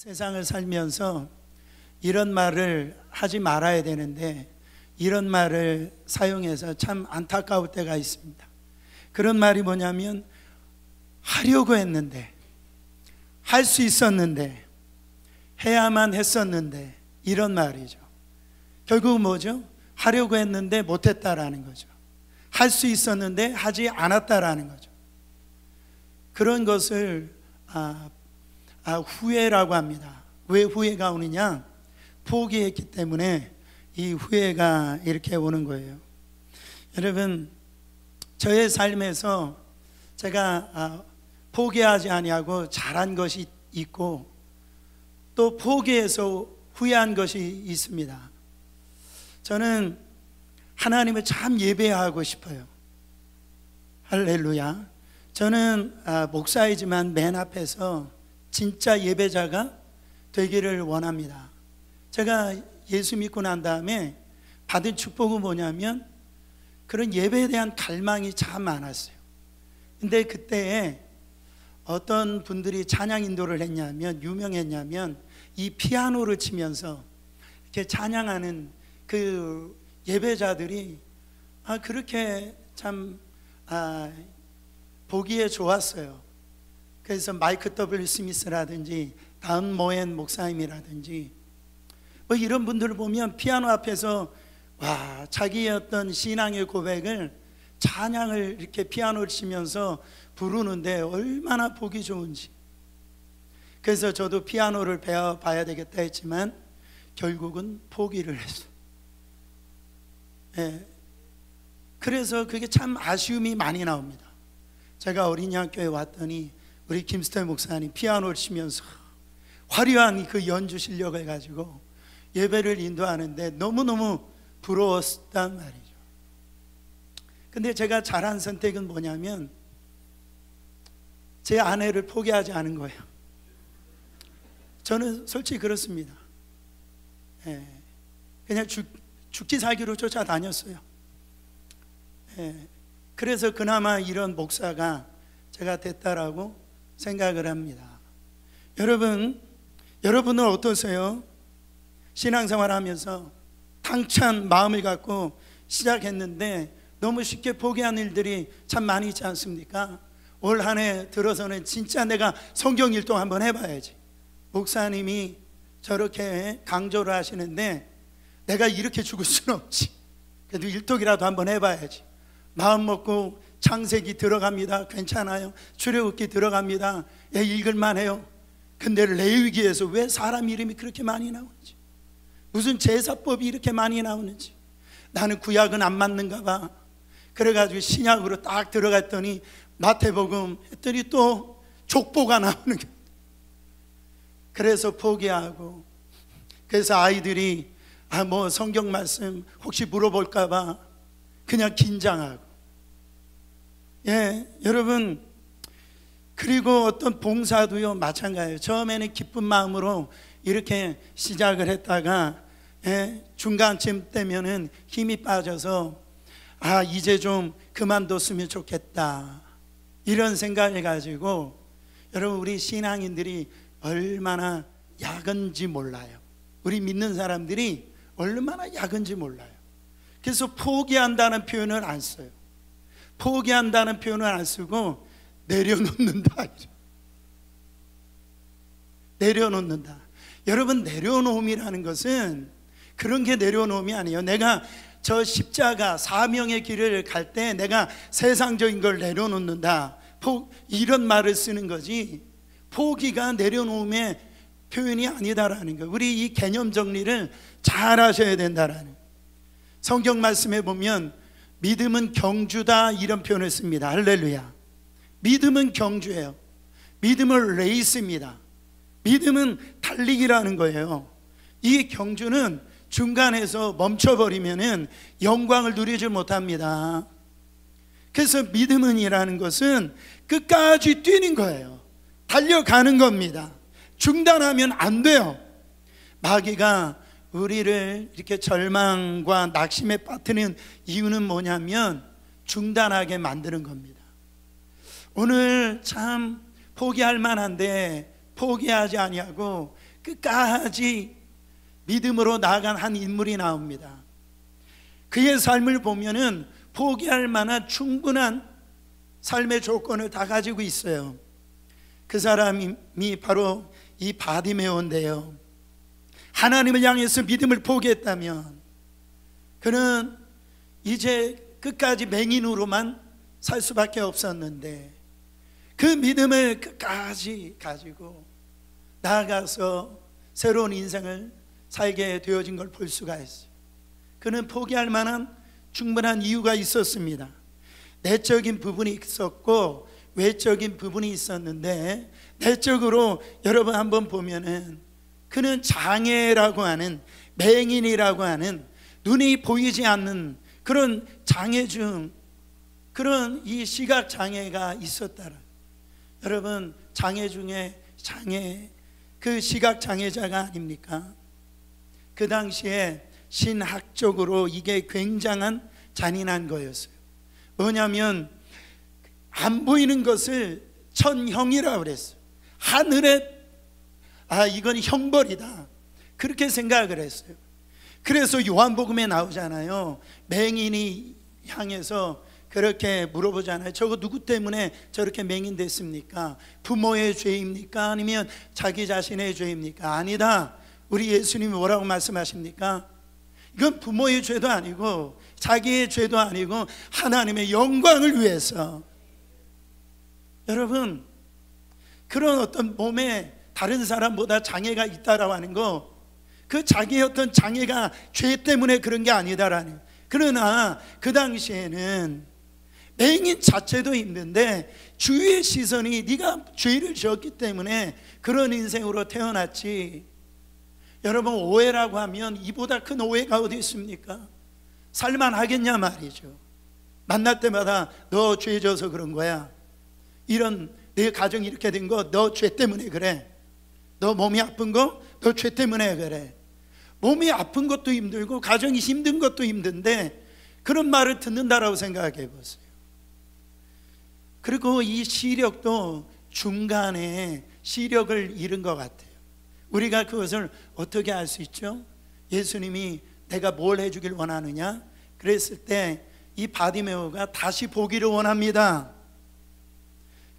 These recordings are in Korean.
세상을 살면서 이런 말을 하지 말아야 되는데 이런 말을 사용해서 참 안타까울 때가 있습니다. 그런 말이 뭐냐면 하려고 했는데, 할 수 있었는데, 해야만 했었는데, 이런 말이죠. 결국은 뭐죠? 하려고 했는데 못했다라는 거죠. 할 수 있었는데 하지 않았다라는 거죠. 그런 것을 후회라고 합니다. 왜 후회가 오느냐? 포기했기 때문에 이 후회가 이렇게 오는 거예요. 여러분, 저의 삶에서 제가 포기하지 아니하고 잘한 것이 있고 또 포기해서 후회한 것이 있습니다. 저는 하나님을 참 예배하고 싶어요. 할렐루야. 저는 목사이지만 맨 앞에서 진짜 예배자가 되기를 원합니다. 제가 예수 믿고 난 다음에 받은 축복은 뭐냐면 그런 예배에 대한 갈망이 참 많았어요. 근데 그때에 어떤 분들이 찬양 인도를 했냐면, 유명했냐면 이 피아노를 치면서 이렇게 찬양하는 그 예배자들이 그렇게 참 보기에 좋았어요. 그래서 마이크 W 스미스라든지 다운 모엔 목사님이라든지 뭐 이런 분들을 보면 피아노 앞에서 자기의 어떤 신앙의 고백을, 찬양을 이렇게 피아노를 치면서 부르는데 얼마나 보기 좋은지. 그래서 저도 피아노를 배워봐야 되겠다 했지만 결국은 포기를 했어요. 그래서 그게 참 아쉬움이 많이 나옵니다. 제가 어린이 학교에 왔더니 우리 김스태 목사님 피아노를 치면서 화려한 그 연주 실력을 가지고 예배를 인도하는데 너무너무 부러웠단 말이죠. 근데 제가 잘한 선택은 뭐냐면 제 아내를 포기하지 않은 거예요. 저는 솔직히 그렇습니다. 그냥 죽기 살기로 쫓아다녔어요. 그래서 그나마 이런 목사가 제가 됐다라고 생각을 합니다. 여러분은 어떠세요? 신앙생활 하면서 당찬 마음을 갖고 시작했는데 너무 쉽게 포기한 일들이 참 많이 있지 않습니까? 올 한 해 들어서는 진짜 내가 성경 일동 한번 해봐야지. 목사님이 저렇게 강조를 하시는데 내가 이렇게 죽을 수는 없지. 그래도 일독이라도 한번 해봐야지. 마음 먹고 창세기 들어갑니다. 괜찮아요. 출애굽기 들어갑니다. 읽을만 해요. 근데 레위기에서 왜 사람 이름이 그렇게 많이 나오는지, 무슨 제사법이 이렇게 많이 나오는지, 나는 구약은 안 맞는가 봐. 그래가지고 신약으로 딱 들어갔더니 마태복음 했더니 또 족보가 나오는 거예요. 그래서 포기하고, 그래서 아이들이 뭐 성경 말씀 혹시 물어볼까 봐 그냥 긴장하고. 여러분, 그리고 어떤 봉사도요 마찬가지예요. 처음에는 기쁜 마음으로 이렇게 시작을 했다가 중간쯤 되면은 힘이 빠져서 이제 좀 그만뒀으면 좋겠다, 이런 생각을 가지고, 여러분, 우리 신앙인들이 얼마나 약은지 몰라요. 우리 믿는 사람들이 얼마나 약은지 몰라요. 그래서 포기한다는 표현을 안 써요. 포기한다는 표현을 안 쓰고 내려놓는다. 내려놓는다. 여러분, 내려놓음이라는 것은 그런 게 내려놓음이 아니에요. 내가 저 십자가 사명의 길을 갈 때 내가 세상적인 걸 내려놓는다, 이런 말을 쓰는 거지, 포기가 내려놓음의 표현이 아니다라는 거예요. 우리 이 개념 정리를 잘 하셔야 된다라는. 성경 말씀에 보면 믿음은 경주다, 이런 표현을 씁니다. 할렐루야. 믿음은 경주예요. 믿음은 레이스입니다. 믿음은 달리기라는 거예요. 이 경주는 중간에서 멈춰버리면은 영광을 누리지 못합니다. 그래서 믿음은이라는 것은 끝까지 뛰는 거예요. 달려가는 겁니다. 중단하면 안 돼요. 마귀가 우리를 이렇게 절망과 낙심에 빠뜨리는 이유는 뭐냐면 중단하게 만드는 겁니다. 오늘 참 포기할 만한데 포기하지 아니하고 끝까지 믿음으로 나아간 한 인물이 나옵니다. 그의 삶을 보면은 포기할 만한 충분한 삶의 조건을 다 가지고 있어요. 그 사람이 바로 이 바디메오인데요, 하나님을 향해서 믿음을 포기했다면 그는 이제 끝까지 맹인으로만 살 수밖에 없었는데, 그 믿음을 끝까지 가지고 나아가서 새로운 인생을 살게 되어진 걸 볼 수가 있어요. 그는 포기할 만한 충분한 이유가 있었습니다. 내적인 부분이 있었고 외적인 부분이 있었는데, 내적으로 여러분 한번 보면은 그는 장애라고 하는, 맹인이라고 하는, 눈이 보이지 않는 그런 장애 중 그런 이 시각 장애가 있었다라. 여러분, 장애 중에 장애, 그 시각 장애자가 아닙니까? 그 당시에 신학적으로 이게 굉장한 잔인한 거였어요. 뭐냐면 안 보이는 것을 천형이라고 그랬어요. 하늘에 이건 형벌이다, 그렇게 생각을 했어요. 그래서 요한복음에 나오잖아요. 맹인이 향해서 그렇게 물어보잖아요. 저거 누구 때문에 저렇게 맹인 됐습니까? 부모의 죄입니까? 아니면 자기 자신의 죄입니까? 아니다. 우리 예수님이 뭐라고 말씀하십니까? 이건 부모의 죄도 아니고 자기의 죄도 아니고 하나님의 영광을 위해서. 여러분, 그런 어떤 몸에 다른 사람보다 장애가 있다라고 하는 거, 그 자기의 어떤 장애가 죄 때문에 그런 게 아니다라는. 그러나 그 당시에는 맹인 자체도 힘든데 주위의 시선이 네가 죄를 지었기 때문에 그런 인생으로 태어났지. 여러분, 오해라고 하면 이보다 큰 오해가 어디 있습니까? 살만하겠냐 말이죠. 만날 때마다 너 죄 져서 그런 거야, 이런 내 가정이 이렇게 된 거 너 죄 때문에 그래, 너 몸이 아픈 거 너 죄 때문에 그래. 몸이 아픈 것도 힘들고 가정이 힘든 것도 힘든데 그런 말을 듣는다라고 생각해 보세요. 그리고 이 시력도 중간에 시력을 잃은 것 같아요. 우리가 그것을 어떻게 알 수 있죠? 예수님이 내가 뭘 해주길 원하느냐? 그랬을 때 이 바디메오가 다시 보기를 원합니다.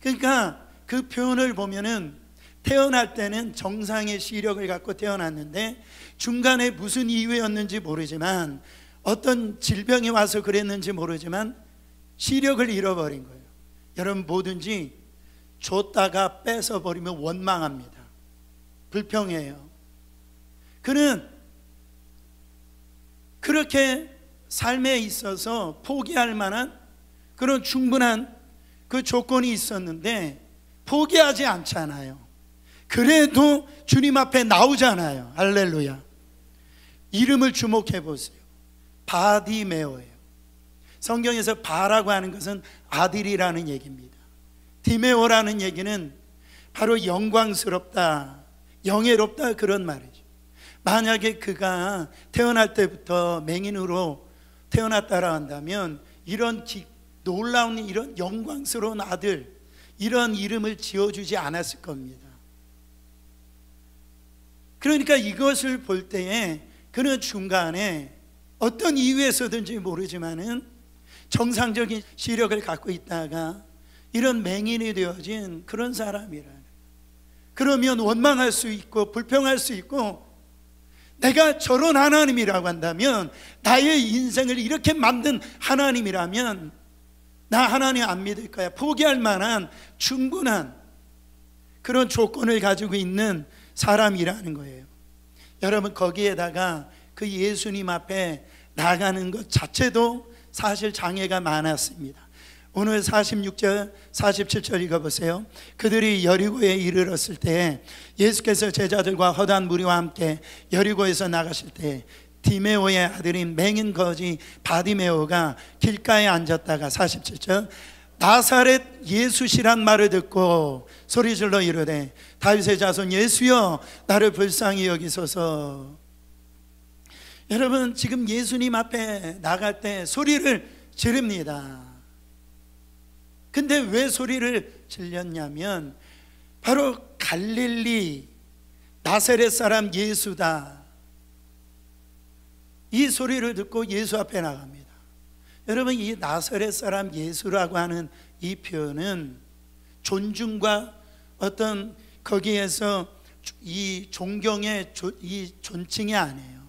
그러니까 그 표현을 보면은 태어날 때는 정상의 시력을 갖고 태어났는데 중간에 무슨 이유였는지 모르지만, 어떤 질병이 와서 그랬는지 모르지만 시력을 잃어버린 거예요. 여러분, 뭐든지 줬다가 뺏어버리면 원망합니다. 불평해요. 그는 그렇게 삶에 있어서 포기할 만한 그런 충분한 그 조건이 있었는데 포기하지 않잖아요. 그래도 주님 앞에 나오잖아요. 할렐루야. 이름을 주목해 보세요. 바디메오예요. 성경에서 바라고 하는 것은 아들이라는 얘기입니다. 디메오라는 얘기는 바로 영광스럽다, 영예롭다, 그런 말이죠. 만약에 그가 태어날 때부터 맹인으로 태어났다라 한다면 이런 놀라운, 이런 영광스러운 아들, 이런 이름을 지어주지 않았을 겁니다. 그러니까 이것을 볼 때에 그는 중간에 어떤 이유에서든지 모르지만은 정상적인 시력을 갖고 있다가 이런 맹인이 되어진 그런 사람이라는. 그러면 원망할 수 있고 불평할 수 있고, 내가 저런 하나님이라고 한다면, 나의 인생을 이렇게 만든 하나님이라면 나 하나님 안 믿을 거야, 포기할 만한 충분한 그런 조건을 가지고 있는 사람이라는 거예요. 여러분, 거기에다가 그 예수님 앞에 나가는 것 자체도 사실 장애가 많았습니다. 오늘 46절 47절 읽어보세요. 그들이 여리고에 이르렀을 때 예수께서 제자들과 허다한 무리와 함께 여리고에서 나가실 때 디메오의 아들인 맹인 거지 바디메오가 길가에 앉았다가, 47절, 나사렛 예수시란 말을 듣고 소리질러 이르되 다윗의 자손 예수여 나를 불쌍히 여기소서. 여러분, 지금 예수님 앞에 나갈 때 소리를 지릅니다. 근데 왜 소리를 질렀냐면 바로 갈릴리 나사렛 사람 예수다. 이 소리를 듣고 예수 앞에 나갑니다. 여러분, 이 나사렛 사람 예수라고 하는 이 표현은 존중과 어떤 거기에서 이 존경의 이 존칭이 아니에요.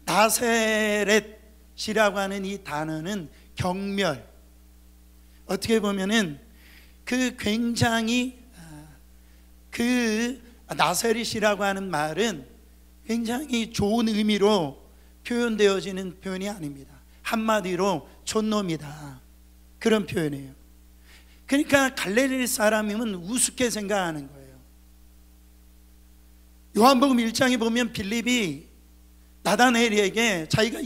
나사렛이라고 하는 이 단어는 경멸, 어떻게 보면은 그 굉장히 그 나사렛이라고 하는 말은 굉장히 좋은 의미로 표현되어지는 표현이 아닙니다. 한마디로 촌놈이다, 그런 표현이에요. 그러니까 갈릴리 사람이면 우습게 생각하는 거예요. 요한복음 1장에 보면 빌립이 나다나엘에게 자기가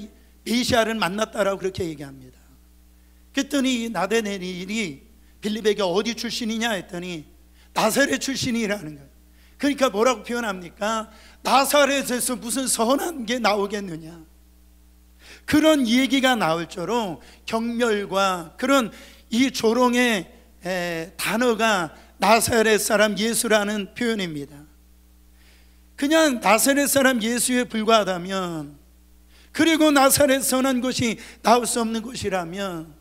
메시아를 만났다라고 그렇게 얘기합니다. 그랬더니 나다나엘이 빌립에게 어디 출신이냐 했더니 나사렛 출신이라는 거예요. 그러니까 뭐라고 표현합니까? 나사렛에서 무슨 선한 게 나오겠느냐, 그런 얘기가 나올 정도로 경멸과 그런 이 조롱의 단어가 나사렛 사람 예수라는 표현입니다. 그냥 나사렛 사람 예수에 불과하다면, 그리고 나사렛 선한 곳이 나올 수 없는 곳이라면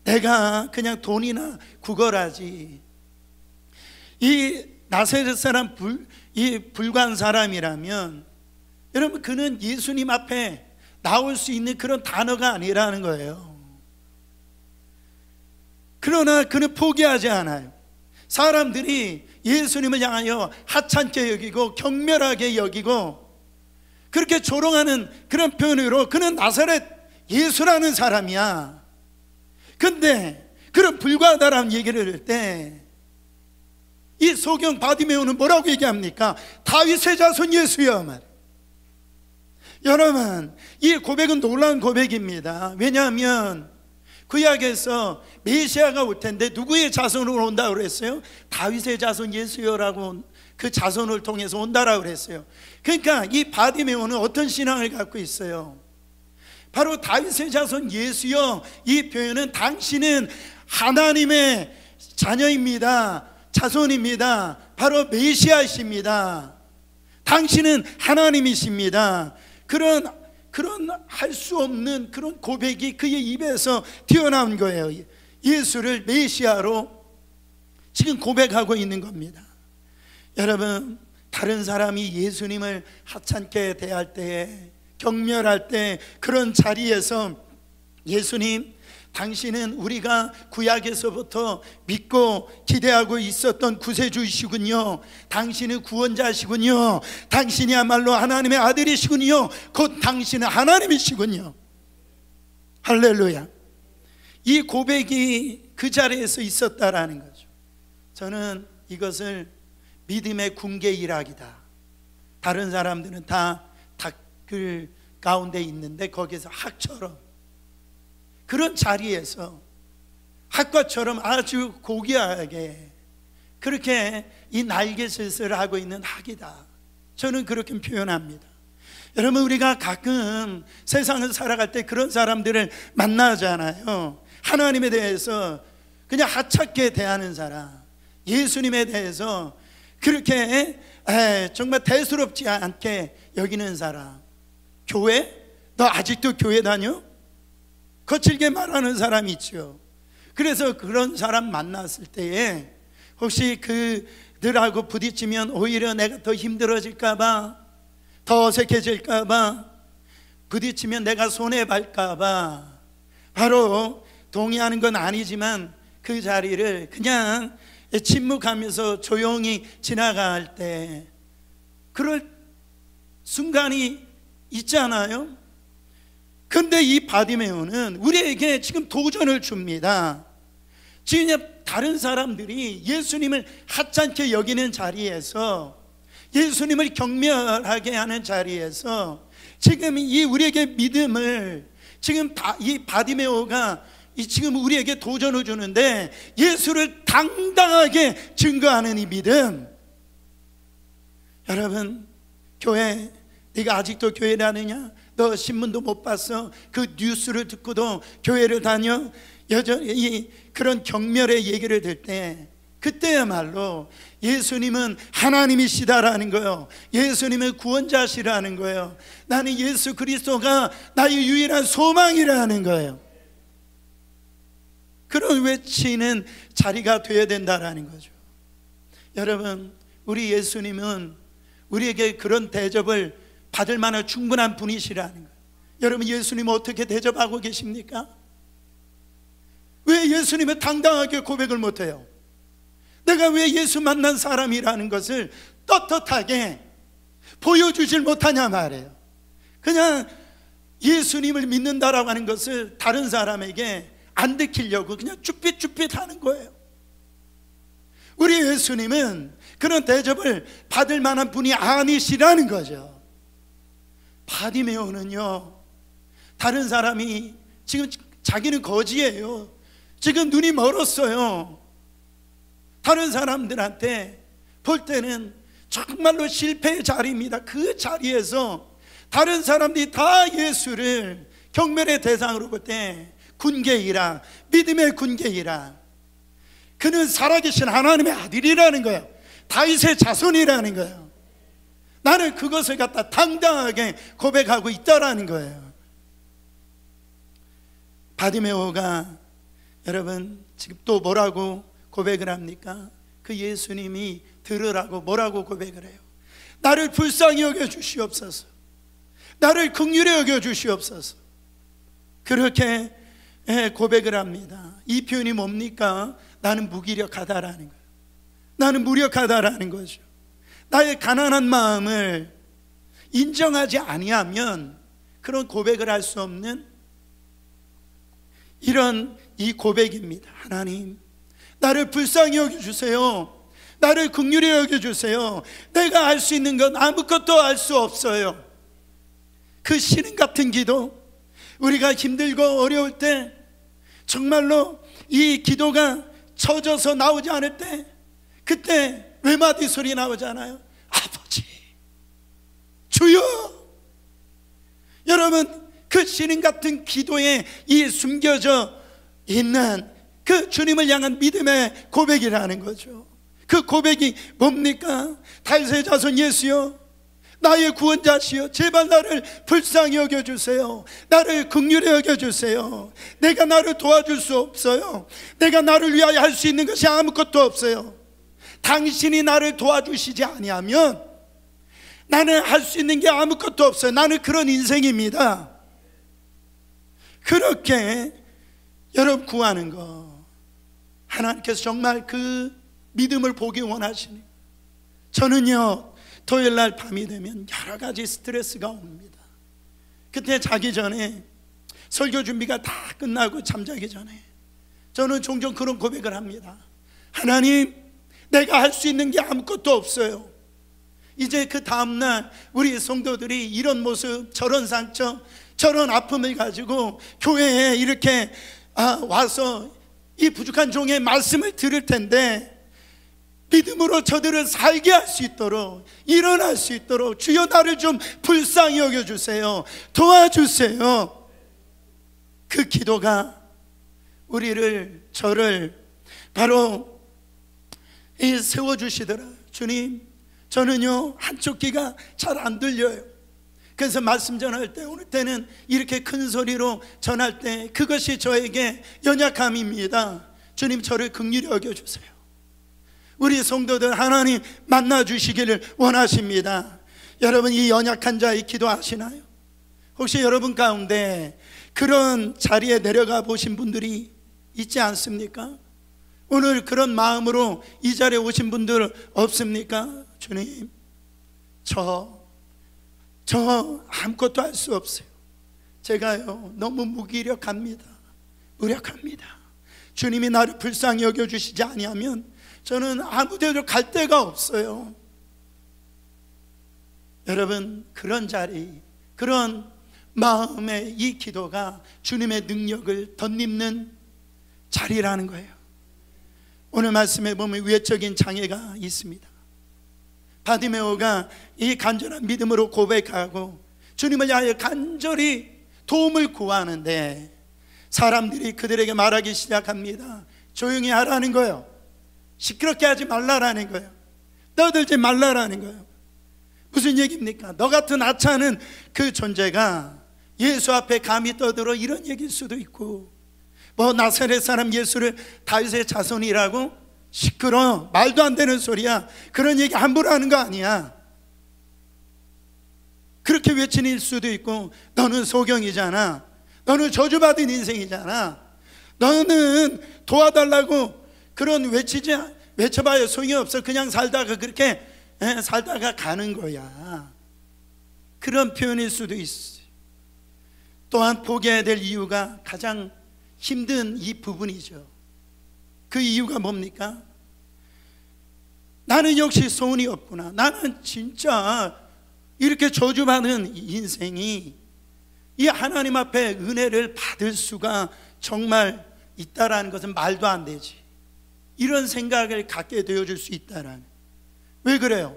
내가 그냥 돈이나 구걸하지, 이 나사렛 사람 이 불과한 사람이라면 여러분, 그는 예수님 앞에 나올 수 있는 그런 단어가 아니라는 거예요. 그러나 그는 포기하지 않아요. 사람들이 예수님을 향하여 하찮게 여기고 경멸하게 여기고 그렇게 조롱하는 그런 표현으로 그는 나사렛 예수라는 사람이야. 근데 그런 불과하다라는 얘기를 할 때 이 소경 바디메오는 뭐라고 얘기합니까? 다윗의 자손 예수여 말. 여러분, 이 고백은 놀라운 고백입니다. 왜냐하면 구약에서 메시아가 올 텐데 누구의 자손으로 온다고 그랬어요? 다윗의 자손 예수여라고, 그 자손을 통해서 온다라고 그랬어요. 그러니까 이 바디메오는 어떤 신앙을 갖고 있어요? 바로 다윗의 자손 예수여, 이 표현은 당신은 하나님의 자녀입니다, 자손입니다, 바로 메시아이십니다, 당신은 하나님이십니다. 그런 할 수 없는 그런 고백이 그의 입에서 튀어나온 거예요. 예수를 메시아로 지금 고백하고 있는 겁니다. 여러분, 다른 사람이 예수님을 하찮게 대할 때, 경멸할 때, 그런 자리에서 예수님, 당신은 우리가 구약에서부터 믿고 기대하고 있었던 구세주이시군요, 당신은 구원자시군요, 당신이야말로 하나님의 아들이시군요, 곧 당신은 하나님이시군요. 할렐루야. 이 고백이 그 자리에서 있었다라는 거죠. 저는 이것을 믿음의 군계 일학이다. 다른 사람들은 다 댓글 가운데 있는데 거기서 학처럼, 그런 자리에서 학과처럼 아주 고귀하게 그렇게 이 날갯짓을 하고 있는 학이다. 저는 그렇게 표현합니다. 여러분, 우리가 가끔 세상을 살아갈 때 그런 사람들을 만나잖아요. 하나님에 대해서 그냥 하찮게 대하는 사람, 예수님에 대해서 그렇게 정말 대수롭지 않게 여기는 사람. 교회? 너 아직도 교회 다녀? 거칠게 말하는 사람이 있죠. 그래서 그런 사람 만났을 때에 혹시 그들하고 부딪히면 오히려 내가 더 힘들어질까봐, 더 어색해질까봐, 부딪히면 내가 손해볼까봐 바로 동의하는 건 아니지만 그 자리를 그냥 침묵하면서 조용히 지나갈 때 그럴 순간이 있잖아요. 근데 이 바디메오는 우리에게 지금 도전을 줍니다. 지금 다른 사람들이 예수님을 하찮게 여기는 자리에서, 예수님을 경멸하게 하는 자리에서 지금 이 우리에게 믿음을, 지금 이 바디메오가 지금 우리에게 도전을 주는데 예수를 당당하게 증거하는 이 믿음. 여러분, 교회, 네가 아직도 교회 다니냐? 너 신문도 못 봤어? 그 뉴스를 듣고도 교회를 다녀? 여전히 그런 경멸의 얘기를 들 때 그때야말로 예수님은 하나님이시다라는 거예요. 예수님은 구원자시라는 거예요. 나는 예수 그리스도가 나의 유일한 소망이라는 거예요. 그런 외치는 자리가 되어야 된다라는 거죠. 여러분, 우리 예수님은 우리에게 그런 대접을 받을 만한 충분한 분이시라는 거예요. 여러분, 예수님 어떻게 대접하고 계십니까? 왜 예수님을 당당하게 고백을 못해요? 내가 왜 예수 만난 사람이라는 것을 떳떳하게 보여주질 못하냐 말이에요. 그냥 예수님을 믿는다라고 하는 것을 다른 사람에게 안 들키려고 그냥 쭈삣쭈삣 하는 거예요. 우리 예수님은 그런 대접을 받을 만한 분이 아니시라는 거죠. 바디메오는요, 다른 사람이 지금 자기는 거지예요. 지금 눈이 멀었어요. 다른 사람들한테 볼 때는 정말로 실패의 자리입니다. 그 자리에서 다른 사람들이 다 예수를 경멸의 대상으로 볼 때 군계이라, 믿음의 군계이라, 그는 살아계신 하나님의 아들이라는 거예요. 다윗의 자손이라는 거예요. 나는 그것을 갖다 당당하게 고백하고 있다라는 거예요. 바디메오가 여러분 지금 또 뭐라고 고백을 합니까? 그 예수님이 들으라고 뭐라고 고백을 해요? 나를 불쌍히 여겨 주시옵소서, 나를 긍휼히 여겨 주시옵소서. 그렇게 고백을 합니다. 이 표현이 뭡니까? 나는 무기력하다라는 거예요. 나는 무력하다라는 거죠. 나의 가난한 마음을 인정하지 아니하면 그런 고백을 할 수 없는 이런 이 고백입니다. 하나님, 나를 불쌍히 여겨주세요. 나를 긍휼히 여겨주세요. 내가 할 수 있는 건 아무것도 할 수 없어요. 그 신음 같은 기도, 우리가 힘들고 어려울 때 정말로 이 기도가 처져서 나오지 않을 때, 그때 외마디 소리 나오잖아요. 아버지, 주여. 여러분, 그 신음 같은 기도에 이 숨겨져 있는 그 주님을 향한 믿음의 고백이라는 거죠. 그 고백이 뭡니까? 다윗의 자손 예수여, 나의 구원자시여, 제발 나를 불쌍히 여겨주세요. 나를 긍휼히 여겨주세요. 내가 나를 도와줄 수 없어요. 내가 나를 위하여 할 수 있는 것이 아무것도 없어요. 당신이 나를 도와주시지 아니하면 나는 할 수 있는 게 아무것도 없어요. 나는 그런 인생입니다. 그렇게 여러분 구하는 거, 하나님께서 정말 그 믿음을 보기 원하시네요. 저는요, 토요일날 밤이 되면 여러 가지 스트레스가 옵니다. 그때 자기 전에 설교 준비가 다 끝나고 잠자기 전에 저는 종종 그런 고백을 합니다. 하나님, 내가 할 수 있는 게 아무것도 없어요. 이제 그 다음날 우리 성도들이 이런 모습, 저런 상처, 저런 아픔을 가지고 교회에 이렇게 와서 이 부족한 종의 말씀을 들을 텐데, 믿음으로 저들을 살게 할 수 있도록, 일어날 수 있도록 주여 나를 좀 불쌍히 여겨주세요. 도와주세요. 그 기도가 우리를, 저를 바로 세워주시더라. 주님, 저는요 한쪽 귀가 잘 안 들려요. 그래서 말씀 전할 때, 오늘 때는 이렇게 큰 소리로 전할 때 그것이 저에게 연약함입니다. 주님, 저를 긍휼히 여겨주세요. 우리 성도들 하나님 만나주시기를 원하십니다. 여러분, 이 연약한 자의 기도 아시나요? 혹시 여러분 가운데 그런 자리에 내려가 보신 분들이 있지 않습니까? 오늘 그런 마음으로 이 자리에 오신 분들 없습니까? 주님, 저 아무것도 할 수 없어요. 제가요 너무 무기력합니다. 무력합니다. 주님이 나를 불쌍히 여겨주시지 아니하면 저는 아무 데로 갈 데가 없어요. 여러분, 그런 자리, 그런 마음의 이 기도가 주님의 능력을 덧입는 자리라는 거예요. 오늘 말씀에 보면 외적인 장애가 있습니다. 바디메오가 이 간절한 믿음으로 고백하고 주님을 향해 간절히 도움을 구하는데 사람들이 그들에게 말하기 시작합니다. 조용히 하라는 거예요. 시끄럽게 하지 말라라는 거예요. 떠들지 말라라는 거예요. 무슨 얘기입니까? 너 같은 하찮은 그 존재가 예수 앞에 감히 떠들어, 이런 얘기일 수도 있고, 뭐 나사렛 사람 예수를 다윗의 자손이라고? 시끄러, 말도 안 되는 소리야. 그런 얘기 함부로 하는 거 아니야. 그렇게 외치는 수도 있고, 너는 소경이잖아, 너는 저주받은 인생이잖아, 너는 도와달라고 그런 외쳐봐야 소용이 없어, 그냥 살다가 그렇게 살다가 가는 거야. 그런 표현일 수도 있어요. 또한 포기해야 될 이유가 가장 힘든 이 부분이죠. 그 이유가 뭡니까? 나는 역시 소원이 없구나, 나는 진짜 이렇게 저주받은 인생이 이 하나님 앞에 은혜를 받을 수가 정말 있다라는 것은 말도 안 되지, 이런 생각을 갖게 되어줄 수 있다라는. 왜 그래요?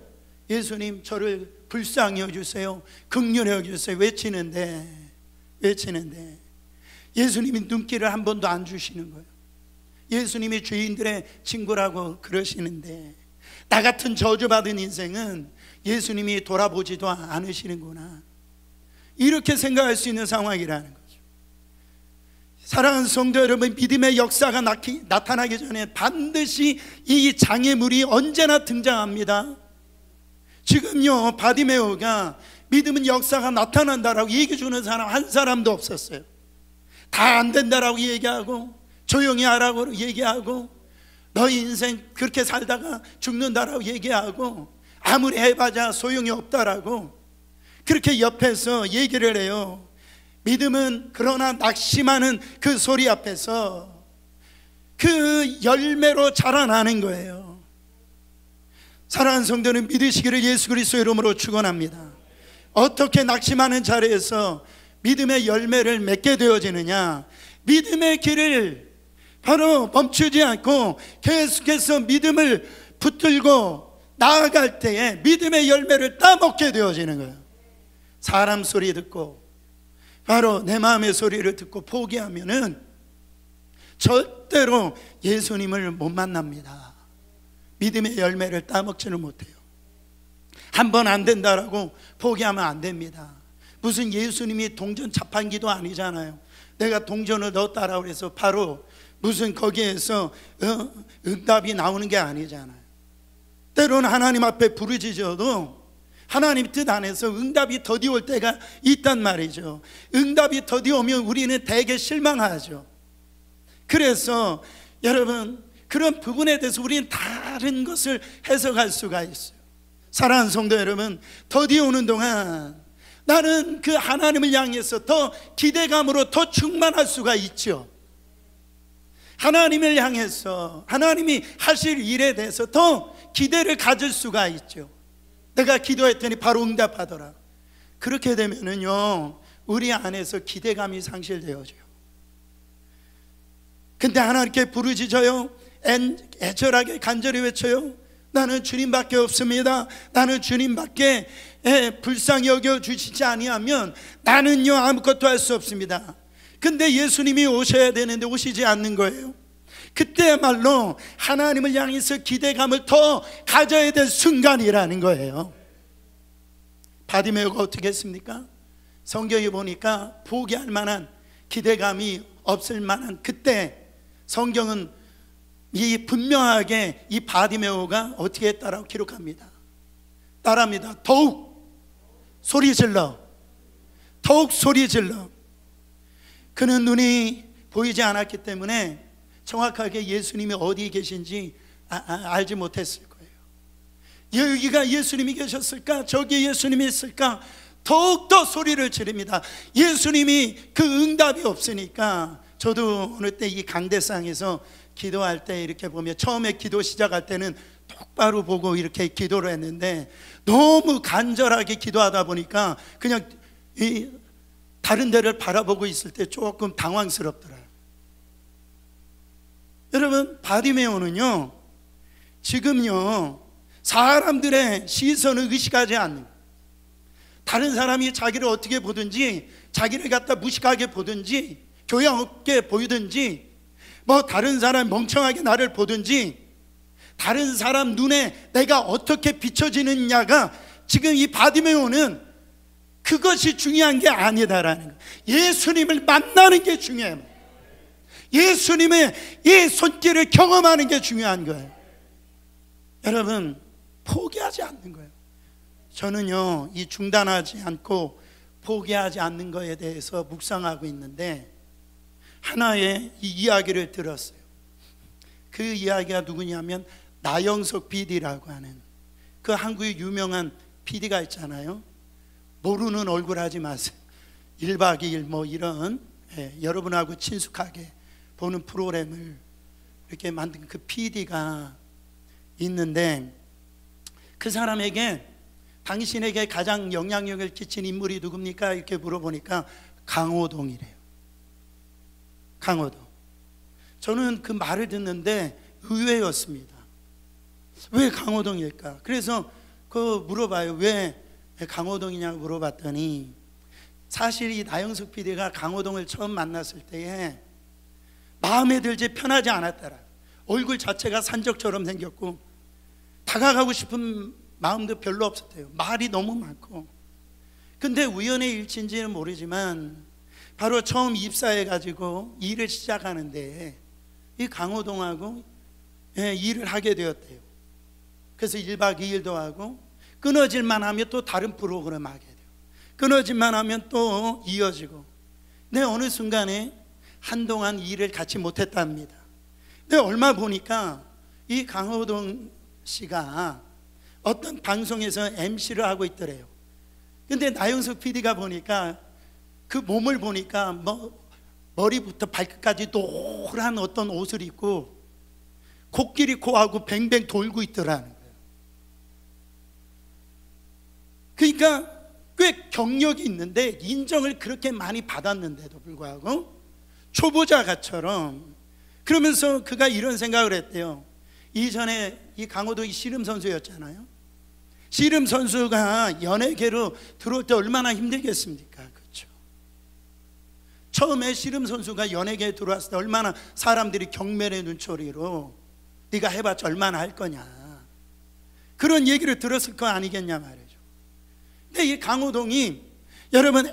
예수님 저를 불쌍히 여주세요, 긍휼히 여주세요 외치는데 예수님이 눈길을 한 번도 안 주시는 거예요. 예수님이 죄인들의 친구라고 그러시는데, 나 같은 저주받은 인생은 예수님이 돌아보지도 않으시는구나, 이렇게 생각할 수 있는 상황이라는 거죠. 사랑하는 성도 여러분, 믿음의 역사가 나타나기 전에 반드시 이 장애물이 언제나 등장합니다. 지금요, 바디메오가 믿음은 역사가 나타난다라고 얘기해 주는 사람 한 사람도 없었어요. 다 안 된다라고 얘기하고, 조용히 하라고 얘기하고, 너희 인생 그렇게 살다가 죽는다라고 얘기하고, 아무리 해봐야 소용이 없다라고 그렇게 옆에서 얘기를 해요. 믿음은 그러나 낙심하는 그 소리 앞에서 그 열매로 자라나는 거예요. 사랑하는 성도는 믿으시기를 예수 그리스도의 이름으로 축원합니다. 어떻게 낙심하는 자리에서 믿음의 열매를 맺게 되어지느냐? 믿음의 길을 바로 멈추지 않고 계속해서 믿음을 붙들고 나아갈 때에 믿음의 열매를 따먹게 되어지는 거예요. 사람 소리 듣고, 바로 내 마음의 소리를 듣고 포기하면은 절대로 예수님을 못 만납니다. 믿음의 열매를 따먹지는 못해요. 한 번 안 된다라고 포기하면 안 됩니다. 무슨 예수님이 동전 자판기도 아니잖아요. 내가 동전을 넣었다라고 해서 바로 무슨 거기에서 응답이 나오는 게 아니잖아요. 때로는 하나님 앞에 부르짖어도 하나님 뜻 안에서 응답이 더디 올 때가 있단 말이죠. 응답이 더디 오면 우리는 되게 실망하죠. 그래서 여러분, 그런 부분에 대해서 우리는 다른 것을 해석할 수가 있어요. 사랑하는 성도 여러분, 더디 오는 동안 나는 그 하나님을 향해서 더 기대감으로 더 충만할 수가 있죠. 하나님을 향해서 하나님이 하실 일에 대해서 더 기대를 가질 수가 있죠. 내가 기도했더니 바로 응답하더라. 그렇게 되면은요, 우리 안에서 기대감이 상실되어져요. 근데 하나님께 부르짖어요. 애절하게 간절히 외쳐요. 나는 주님밖에 없습니다. 나는 주님밖에 불쌍히 여겨주시지 아니하면 나는요 아무것도 할 수 없습니다. 근데 예수님이 오셔야 되는데 오시지 않는 거예요. 그때야말로 하나님을 향해서 기대감을 더 가져야 될 순간이라는 거예요. 바디메오가 어떻게 했습니까? 성경에 보니까 포기할 만한 기대감이 없을 만한 그때 성경은 이 분명하게 이 바디메오가 어떻게 했다라고 기록합니다. 따라합니다. 더욱 소리 질러, 더욱 소리 질러. 그는 눈이 보이지 않았기 때문에 정확하게 예수님이 어디 계신지 알지 못했을 거예요. 여기가 예수님이 계셨을까? 저기 예수님이 있을까? 더욱더 소리를 지릅니다. 예수님이 그 응답이 없으니까. 저도 어느 때 이 강대상에서 기도할 때 이렇게 보면 처음에 기도 시작할 때는 똑바로 보고 이렇게 기도를 했는데 너무 간절하게 기도하다 보니까 그냥 다른 데를 바라보고 있을 때 조금 당황스럽더라고요. 여러분, 바디메오는요 지금요 사람들의 시선을 의식하지 않는, 다른 사람이 자기를 어떻게 보든지, 자기를 갖다 무식하게 보든지, 교양 없게 보이든지, 뭐 다른 사람 멍청하게 나를 보든지 다른 사람 눈에 내가 어떻게 비춰지느냐가 지금 이 바디메오는 그것이 중요한 게 아니다라는 거예요. 예수님을 만나는 게 중요해요. 예수님의 이 손길을 경험하는 게 중요한 거예요. 여러분, 포기하지 않는 거예요. 저는요, 이 중단하지 않고 포기하지 않는 거에 대해서 묵상하고 있는데 하나의 이 이야기를 들었어요. 그 이야기가 누구냐면 나영석 PD라고 하는 그 한국의 유명한 PD가 있잖아요. 모르는 얼굴 하지 마세요. 1박 2일 뭐 이런 여러분하고 친숙하게 보는 프로그램을 이렇게 만든 그 PD가 있는데 그 사람에게 당신에게 가장 영향력을 끼친 인물이 누굽니까? 이렇게 물어보니까 강호동이래요. 강호동. 저는 그 말을 듣는데 의외였습니다. 왜 강호동일까? 그래서 그 물어봐요. 왜 강호동이냐고 물어봤더니 사실 이 나영석 PD가 강호동을 처음 만났을 때에 마음에 들지 편하지 않았더라. 얼굴 자체가 산적처럼 생겼고 다가가고 싶은 마음도 별로 없었대요. 말이 너무 많고. 근데 우연의 일치인지는 모르지만 바로 처음 입사해가지고 일을 시작하는데 이 강호동하고 일을 하게 되었대요. 그래서 1박 2일도 하고 끊어질만 하면 또 다른 프로그램 하게 돼요. 끊어질만 하면 또 이어지고. 근데 어느 순간에 한동안 일을 같이 못했답니다. 근데 얼마 보니까 이 강호동 씨가 어떤 방송에서 MC를 하고 있더래요. 근데 나영석 PD가 보니까 그 몸을 보니까 머리부터 발끝까지 노란 어떤 옷을 입고 코끼리 코하고 뱅뱅 돌고 있더라는 거예요. 그러니까 꽤 경력이 있는데 인정을 그렇게 많이 받았는데도 불구하고 초보자가처럼 그러면서 그가 이런 생각을 했대요. 이전에 이 강호동이 씨름 선수였잖아요. 씨름 선수가 연예계로 들어올 때 얼마나 힘들겠습니까? 그렇죠. 처음에 씨름 선수가 연예계에 들어왔을 때 얼마나 사람들이 경멸의 눈초리로 네가 해봤자 얼마나 할 거냐 그런 얘기를 들었을 거 아니겠냐 말이죠. 근데 이 강호동이 여러분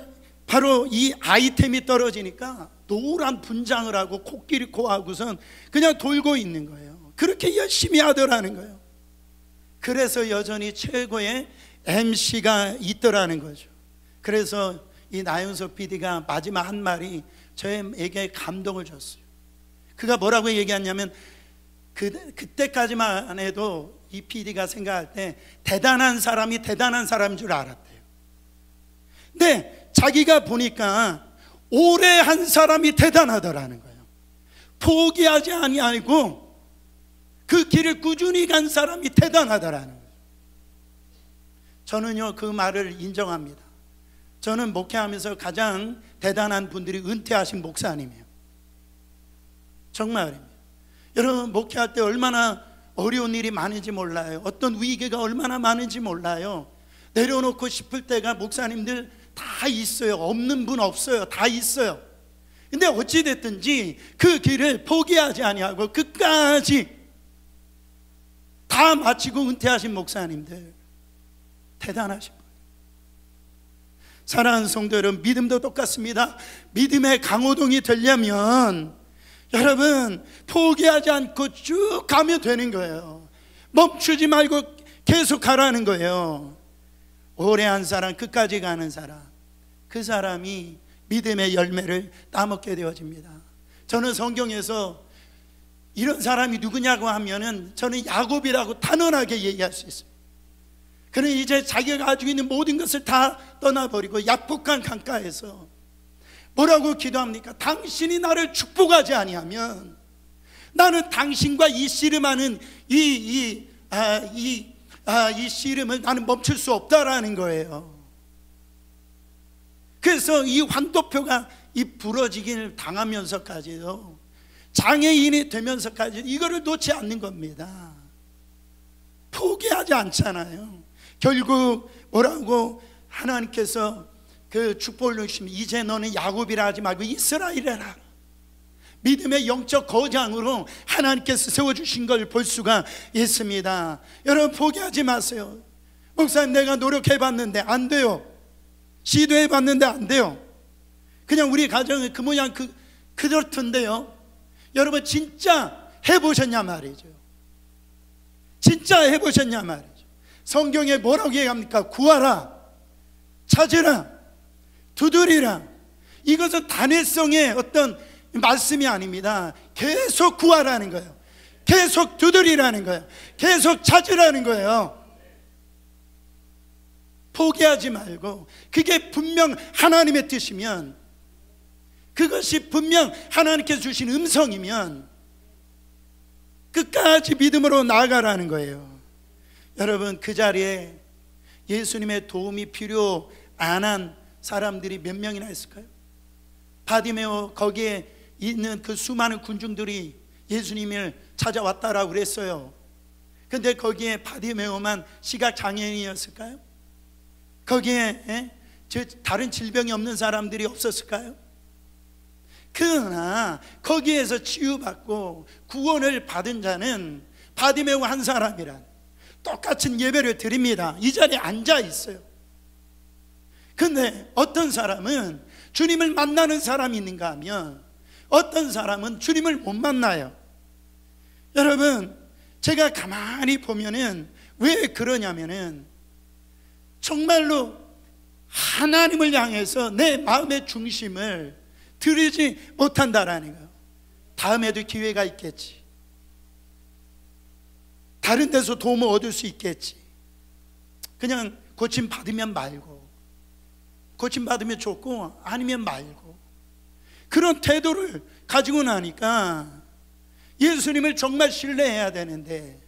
바로 이 아이템이 떨어지니까 노란 분장을 하고 코끼리 코하고선 그냥 돌고 있는 거예요. 그렇게 열심히 하더라는 거예요. 그래서 여전히 최고의 MC가 있더라는 거죠. 그래서 이 나영석 PD가 마지막 한 말이 저에게 감동을 줬어요. 그가 뭐라고 얘기했냐면 그때까지만 해도 이 PD가 생각할 때 대단한 사람이 대단한 사람인 줄 알았대요. 근데 자기가 보니까 오래 한 사람이 대단하더라는 거예요. 포기하지 아니하고 그 길을 꾸준히 간 사람이 대단하더라는 거예요. 저는요 그 말을 인정합니다. 저는 목회하면서 가장 대단한 분들이 은퇴하신 목사님이에요. 정말입니다. 여러분 목회할 때 얼마나 어려운 일이 많은지 몰라요. 어떤 위기가 얼마나 많은지 몰라요. 내려놓고 싶을 때가 목사님들 다 있어요. 없는 분 없어요. 다 있어요. 근데 어찌됐든지 그 길을 포기하지 아니하고 끝까지 다 마치고 은퇴하신 목사님들 대단하신 거예요. 사랑하는 성도 여러분, 믿음도 똑같습니다. 믿음의 강호동이 되려면 여러분 포기하지 않고 쭉 가면 되는 거예요. 멈추지 말고 계속 가라는 거예요. 오래 한 사람, 끝까지 가는 사람, 그 사람이 믿음의 열매를 따먹게 되어집니다. 저는 성경에서 이런 사람이 누구냐고 하면은 저는 야곱이라고 단언하게 얘기할 수 있어요. 그는 이제 자기가 가지고 있는 모든 것을 다 떠나버리고 약복한 강가에서 뭐라고 기도합니까? 당신이 나를 축복하지 아니하면 나는 당신과 이 씨름하는 이 씨름을 나는 멈출 수 없다라는 거예요. 그래서 이 환도표가 이 부러지기를 당하면서까지도 장애인이 되면서까지 이거를 놓지 않는 겁니다. 포기하지 않잖아요. 결국 뭐라고 하나님께서 그 축복을 주시면 이제 너는 야곱이라 하지 말고 이스라엘이라. 믿음의 영적 거장으로 하나님께서 세워주신 걸 볼 수가 있습니다. 여러분, 포기하지 마세요. 목사님, 내가 노력해봤는데 안 돼요. 시도해봤는데 안 돼요. 그냥 우리 가정은 그 모양 그렇던데요. 여러분, 진짜 해보셨냐 말이죠. 진짜 해보셨냐 말이죠. 성경에 뭐라고 얘기합니까? 구하라, 찾으라, 두드리라. 이것은 단회성의 어떤 말씀이 아닙니다. 계속 구하라는 거예요. 계속 두드리라는 거예요. 계속 찾으라는 거예요. 포기하지 말고, 그게 분명 하나님의 뜻이면, 그것이 분명 하나님께서 주신 음성이면 끝까지 믿음으로 나아가라는 거예요. 여러분, 그 자리에 예수님의 도움이 필요 안 한 사람들이 몇 명이나 있을까요? 바디메오, 거기에 있는 그 수많은 군중들이 예수님을 찾아왔다라고 그랬어요. 근데 거기에 바디메오만 시각장애인이었을까요? 거기에 다른 질병이 없는 사람들이 없었을까요? 그러나 거기에서 치유받고 구원을 받은 자는 바디메오 한 사람이란 똑같은 예배를 드립니다. 이 자리에 앉아 있어요. 근데 어떤 사람은 주님을 만나는 사람이 있는가 하면 어떤 사람은 주님을 못 만나요. 여러분, 제가 가만히 보면은 왜 그러냐면은 정말로 하나님을 향해서 내 마음의 중심을 들이지 못한다라는 거예요. 다음에도 기회가 있겠지. 다른 데서 도움을 얻을 수 있겠지. 그냥 고침 받으면 말고, 고침 받으면 좋고 아니면 말고, 그런 태도를 가지고 나니까 예수님을 정말 신뢰해야 되는데,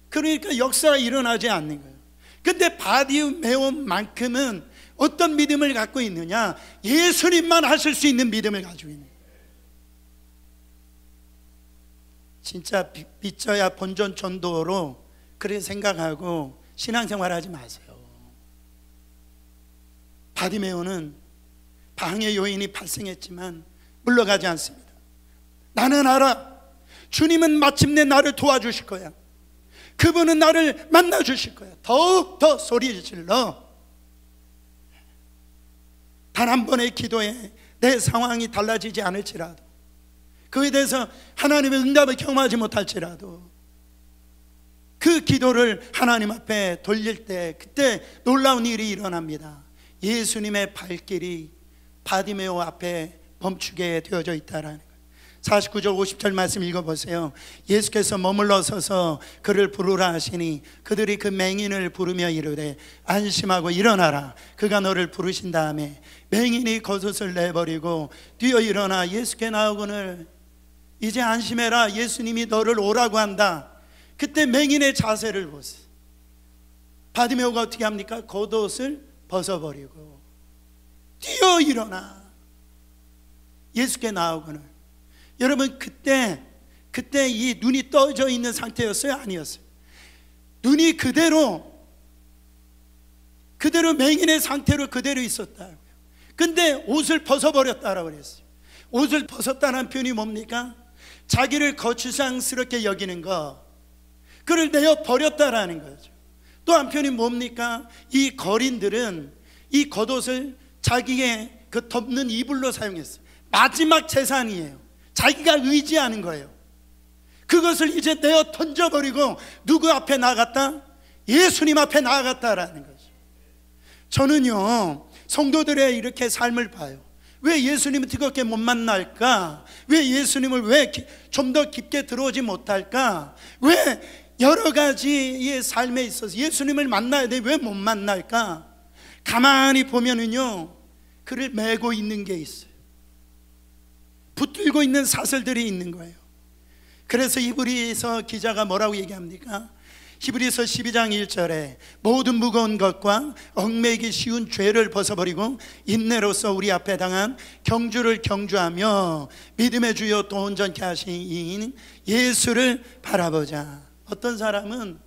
그러니까 역사가 일어나지 않는 거예요. 근데 바디메오만큼은 어떤 믿음을 갖고 있느냐? 예수님만 하실 수 있는 믿음을 가지고 있는 거예요. 진짜 빚져야 본전 전도로 그렇게 생각하고 신앙생활 하지 마세요. 바디메오는 방해 요인이 발생했지만 물러가지 않습니다. 나는 알아, 주님은 마침내 나를 도와주실 거야. 그분은 나를 만나 주실 거야. 더욱더 소리 질러. 단 한 번의 기도에 내 상황이 달라지지 않을지라도, 그에 대해서 하나님의 응답을 경험하지 못할지라도 그 기도를 하나님 앞에 돌릴 때, 그때 놀라운 일이 일어납니다. 예수님의 발길이 바디메오 앞에 멈추게 되어져 있다라는 거예요. 49절 50절 말씀 읽어보세요. 예수께서 머물러 서서 그를 부르라 하시니 그들이 그 맹인을 부르며 이르되 안심하고 일어나라. 그가 너를 부르신 다음에 맹인이 겉옷을 내버리고 뛰어 일어나 예수께 나오거늘 이제 안심해라. 예수님이 너를 오라고 한다. 그때 맹인의 자세를 보세요. 바디메오가 어떻게 합니까? 겉옷을 벗어버리고 뛰어 일어나 예수께 나오거늘. 여러분, 그때 이 눈이 떠져 있는 상태였어요? 아니었어요? 눈이 그대로 맹인의 상태로 그대로 있었다고요. 근데 옷을 벗어버렸다라고 그랬어요. 옷을 벗었다는 표현이 뭡니까? 자기를 거추장스럽게 여기는 거, 그를 내어 버렸다라는 거죠. 또 한편이 뭡니까? 이 거린들은 이 겉옷을 자기의 그 덮는 이불로 사용했어요. 마지막 재산이에요. 자기가 의지하는 거예요. 그것을 이제 내어 던져버리고 누구 앞에 나갔다? 예수님 앞에 나갔다라는 거죠. 저는요, 성도들의 이렇게 삶을 봐요. 왜 예수님을 뜨겁게 못 만날까? 왜 예수님을 왜 좀 더 깊게 들어오지 못할까? 왜 여러 가지의 삶에 있어서 예수님을 만나야 돼 왜 못 만날까? 가만히 보면은요, 그를 메고 있는 게 있어요. 붙들고 있는 사슬들이 있는 거예요. 그래서 히브리서 기자가 뭐라고 얘기합니까? 히브리서 12장 1절에 모든 무거운 것과 얽매이기 쉬운 죄를 벗어버리고 인내로서 우리 앞에 당한 경주를 경주하며 믿음의 주요 또 온전케 하신 예수를 바라보자. 어떤 사람은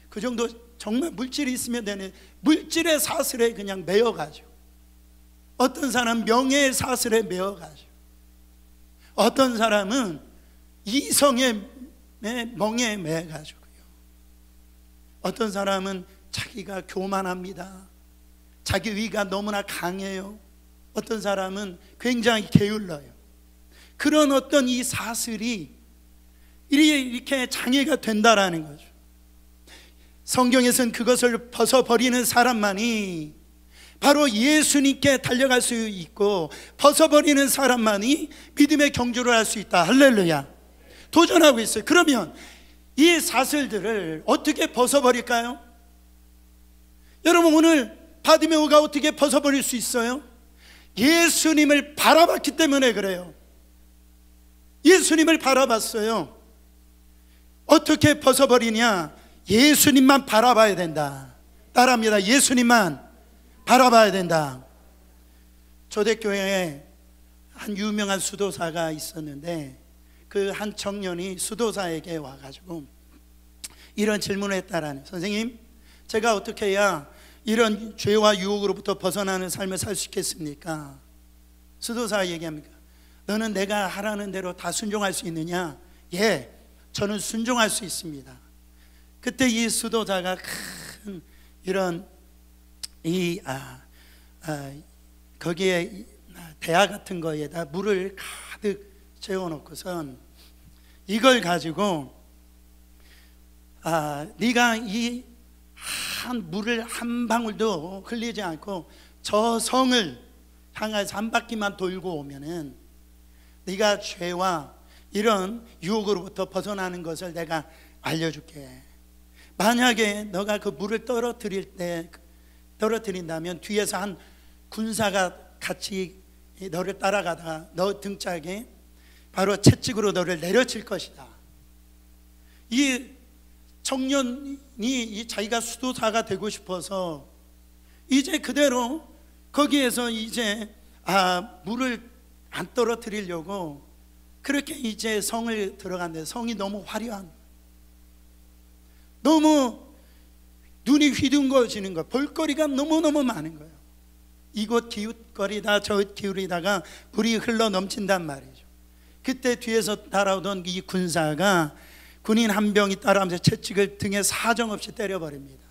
그 정도 정말 물질이 있으면 되는 물질의 사슬에 그냥 매여가지고, 어떤 사람은 명예의 사슬에 매여가지고, 어떤 사람은 이성의 멍에 매가지고요. 어떤 사람은 자기가 교만합니다. 자기 위가 너무나 강해요. 어떤 사람은 굉장히 게을러요. 그런 어떤 이 사슬이 이렇게 장애가 된다라는 거죠. 성경에서는 그것을 벗어버리는 사람만이 바로 예수님께 달려갈 수 있고, 벗어버리는 사람만이 믿음의 경주를 할 수 있다. 할렐루야. 도전하고 있어요. 그러면 이 사슬들을 어떻게 벗어버릴까요? 여러분, 오늘 바디메오가 어떻게 벗어버릴 수 있어요? 예수님을 바라봤기 때문에 그래요. 예수님을 바라봤어요. 어떻게 벗어버리냐? 예수님만 바라봐야 된다. 따라합니다. 예수님만 바라봐야 된다. 초대교회에 한 유명한 수도사가 있었는데, 그 한 청년이 수도사에게 와가지고 이런 질문을 했다라는, 선생님, 제가 어떻게 해야 이런 죄와 유혹으로부터 벗어나는 삶을 살 수 있겠습니까? 수도사가 얘기합니까? 너는 내가 하라는 대로 다 순종할 수 있느냐? 예, 저는 순종할 수 있습니다. 그때 이 수도사가 큰 이런 거기에 대야 같은 거에다 물을 가득 채워놓고선 이걸 가지고 네가 이 한 물을 한 방울도 흘리지 않고 저 성을 향해서 한 바퀴만 돌고 오면은 네가 죄와 이런 유혹으로부터 벗어나는 것을 내가 알려줄게. 만약에 너가 그 물을 떨어뜨린다면 뒤에서 한 군사가 같이 너를 따라가다가 너 등짝에 바로 채찍으로 너를 내려칠 것이다. 이 청년이 자기가 수도사가 되고 싶어서 이제 그대로 거기에서 이제 물을 안 떨어뜨리려고 그렇게 이제 성을 들어갔는데, 성이 너무 화려한, 너무 눈이 휘둥거지는 거예요. 볼거리가 너무너무 많은 거예요. 이곳 기웃거리다 저곳 기울이다가 물이 흘러 넘친단 말이죠. 그때 뒤에서 따라오던 이 군사가 군인 한 명이 따라오면서 채찍을 등에 사정없이 때려버립니다.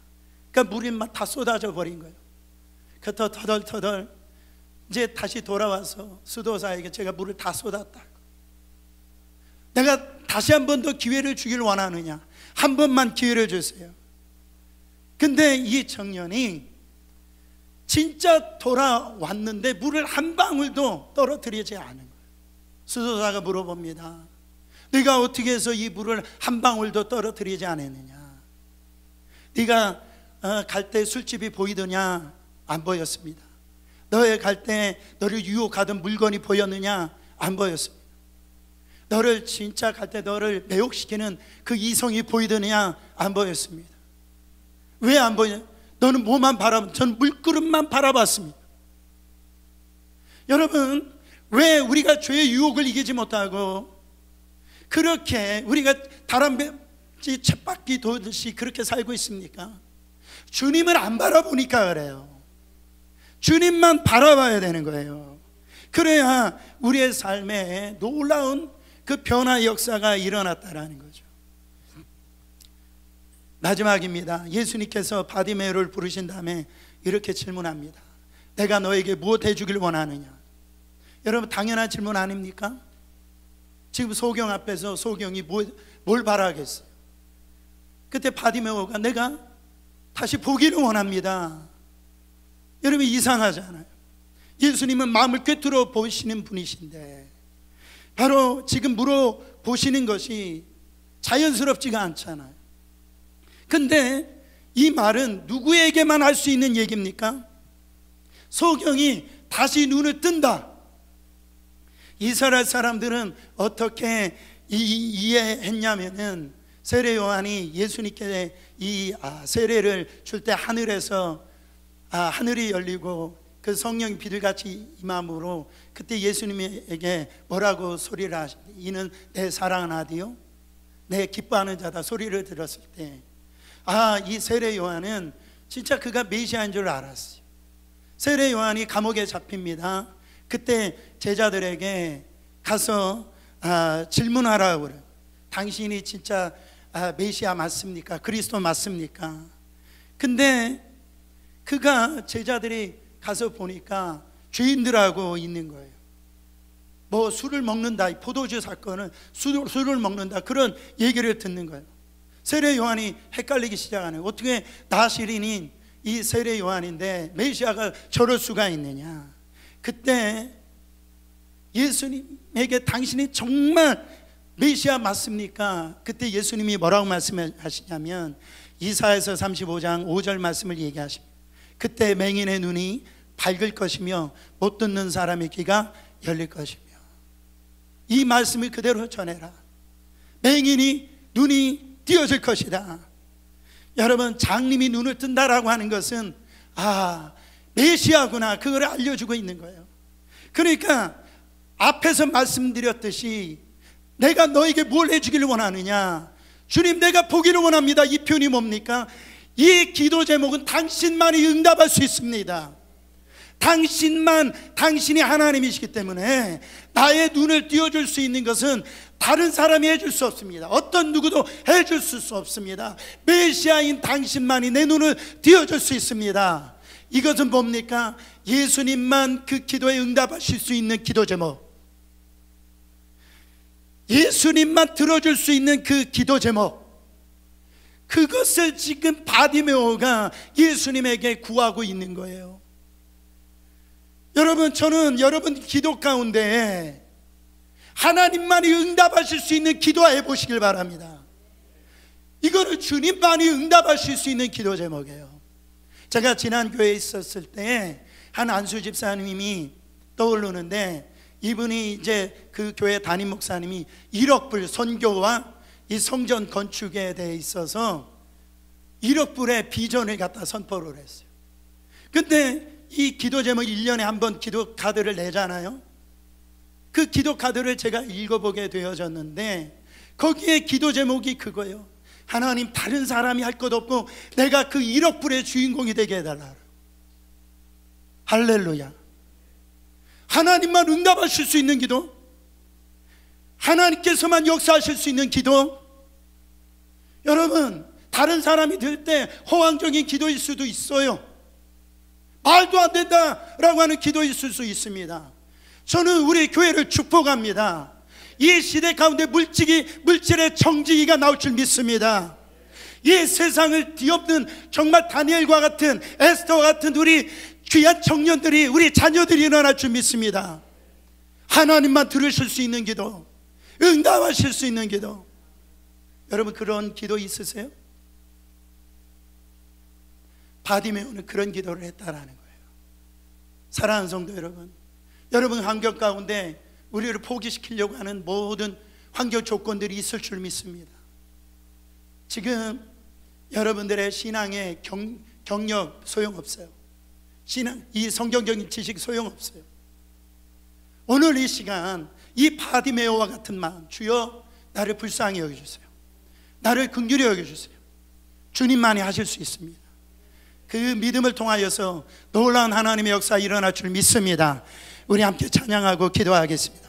그러니까 물이 막 다 쏟아져 버린 거예요. 그래서 터덜터덜 이제 다시 돌아와서 수도사에게 제가 물을 다 쏟았다고, 내가 다시 한 번 더 기회를 주길 원하느냐, 한 번만 기회를 주세요. 근데 이 청년이 진짜 돌아왔는데 물을 한 방울도 떨어뜨리지 않은 거예요. 수도사가 물어봅니다. 네가 어떻게 해서 이 물을 한 방울도 떨어뜨리지 않았느냐? 네가 갈 때 술집이 보이더냐? 안 보였습니다. 너의 갈 때 너를 유혹하던 물건이 보였느냐? 안 보였습니다. 너를 진짜 갈 때 너를 매혹시키는 그 이성이 보이더냐? 안 보였습니다. 왜 안 보이냐? 너는 뭐만 바라봤? 저는 물그릇만 바라봤습니다. 여러분, 왜 우리가 죄의 유혹을 이기지 못하고 그렇게 우리가 다람쥐 쳇바퀴 돌듯이 그렇게 살고 있습니까? 주님을 안 바라보니까 그래요. 주님만 바라봐야 되는 거예요. 그래야 우리의 삶에 놀라운 그 변화의 역사가 일어났다라는 거죠. 마지막입니다. 예수님께서 바디메오를 부르신 다음에 이렇게 질문합니다. 내가 너에게 무엇 해주길 원하느냐? 여러분, 당연한 질문 아닙니까? 지금 소경 앞에서 소경이 뭘 바라겠어요? 그때 바디메오가 내가 다시 보기를 원합니다. 여러분, 이상하잖아요. 예수님은 마음을 꿰뚫어 보시는 분이신데 바로 지금 물어보시는 것이 자연스럽지가 않잖아요. 근데 이 말은 누구에게만 할 수 있는 얘기입니까? 소경이 다시 눈을 뜬다. 이스라엘 사람들은 어떻게 이해했냐면은 세례 요한이 예수님께 이 세례를 줄 때 하늘에서 하늘이 열리고 그 성령이 비둘같이 임함으로 그때 예수님에게 뭐라고 소리를 하시는데, 이는 내 사랑하는 아들이요 내 기뻐하는 자다 소리를 들었을 때 이 세례 요한은 진짜 그가 메시아인 줄 알았어요. 세례 요한이 감옥에 잡힙니다. 그때 제자들에게 가서 질문하라고 그래요. 당신이 진짜 메시아 맞습니까? 그리스도 맞습니까? 근데 그가 제자들이 가서 보니까 죄인들하고 있는 거예요. 뭐 술을 먹는다, 포도주 사건은 술을 먹는다, 그런 얘기를 듣는 거예요. 세례 요한이 헷갈리기 시작하네요. 어떻게 나시린인 이 세례 요한인데 메시아가 저럴 수가 있느냐. 그때 예수님에게 당신이 정말 메시아 맞습니까? 그때 예수님이 뭐라고 말씀하시냐면 이사야서 35장 5절 말씀을 얘기하십니다. 그때 맹인의 눈이 밝을 것이며 못 듣는 사람의 귀가 열릴 것이며. 이 말씀을 그대로 전해라. 맹인이 눈이 띄어질 것이다. 여러분, 장님이 눈을 뜬다라고 하는 것은 메시아구나, 그걸 알려주고 있는 거예요. 그러니까 앞에서 말씀드렸듯이 내가 너에게 뭘 해주기를 원하느냐? 주님, 내가 보기를 원합니다. 이 표현이 뭡니까? 이 기도 제목은 당신만이 응답할 수 있습니다. 당신이 하나님이시기 때문에 나의 눈을 띄워줄 수 있는 것은 다른 사람이 해줄 수 없습니다. 어떤 누구도 해줄 수 없습니다. 메시아인 당신만이 내 눈을 띄워줄 수 있습니다. 이것은 뭡니까? 예수님만 그 기도에 응답하실 수 있는 기도 제목, 예수님만 들어줄 수 있는 그 기도 제목, 그것을 지금 바디메오가 예수님에게 구하고 있는 거예요. 여러분, 저는 여러분 기도 가운데 하나님만이 응답하실 수 있는 기도해 보시길 바랍니다. 이거는 주님만이 응답하실 수 있는 기도 제목이에요. 제가 지난 교회에 있었을 때 한 안수 집사님이 떠오르는데, 이분이 이제 그 교회 담임 목사님이 1억 불 선교와 이 성전 건축에 대해 있어서 1억 불의 비전을 갖다 선포를 했어요. 근데 이 기도 제목 1년에 한 번 기도 카드를 내잖아요. 그 기도 카드를 제가 읽어보게 되어졌는데 거기에 기도 제목이 그거예요. 하나님, 다른 사람이 할 것 없고 내가 그 1억 불의 주인공이 되게 해달라. 할렐루야. 하나님만 응답하실 수 있는 기도, 하나님께서만 역사하실 수 있는 기도. 여러분, 다른 사람이 들 때 호황적인 기도일 수도 있어요. 말도 안 된다라고 하는 기도일 수 있습니다. 저는 우리 교회를 축복합니다. 이 시대 가운데 물질의 정직이가 나올 줄 믿습니다. 이 세상을 뒤엎는 정말 다니엘과 같은, 에스더와 같은 우리 귀한 청년들이, 우리 자녀들이 일어날 줄 믿습니다. 하나님만 들으실 수 있는 기도, 응답하실 수 있는 기도. 여러분, 그런 기도 있으세요? 바디메오는 그런 기도를 했다라는 거예요. 사랑하는 성도 여러분, 여러분 환경 가운데 우리를 포기시키려고 하는 모든 환경 조건들이 있을 줄 믿습니다. 지금 여러분들의 신앙의 경력 소용없어요. 이 성경적인 지식 소용없어요. 오늘 이 시간 이 바디메오와 같은 마음, 주여 나를 불쌍히 여겨주세요, 나를 긍휼히 여겨주세요. 주님만이 하실 수 있습니다. 그 믿음을 통하여서 놀라운 하나님의 역사 일어날 줄 믿습니다. 우리 함께 찬양하고 기도하겠습니다.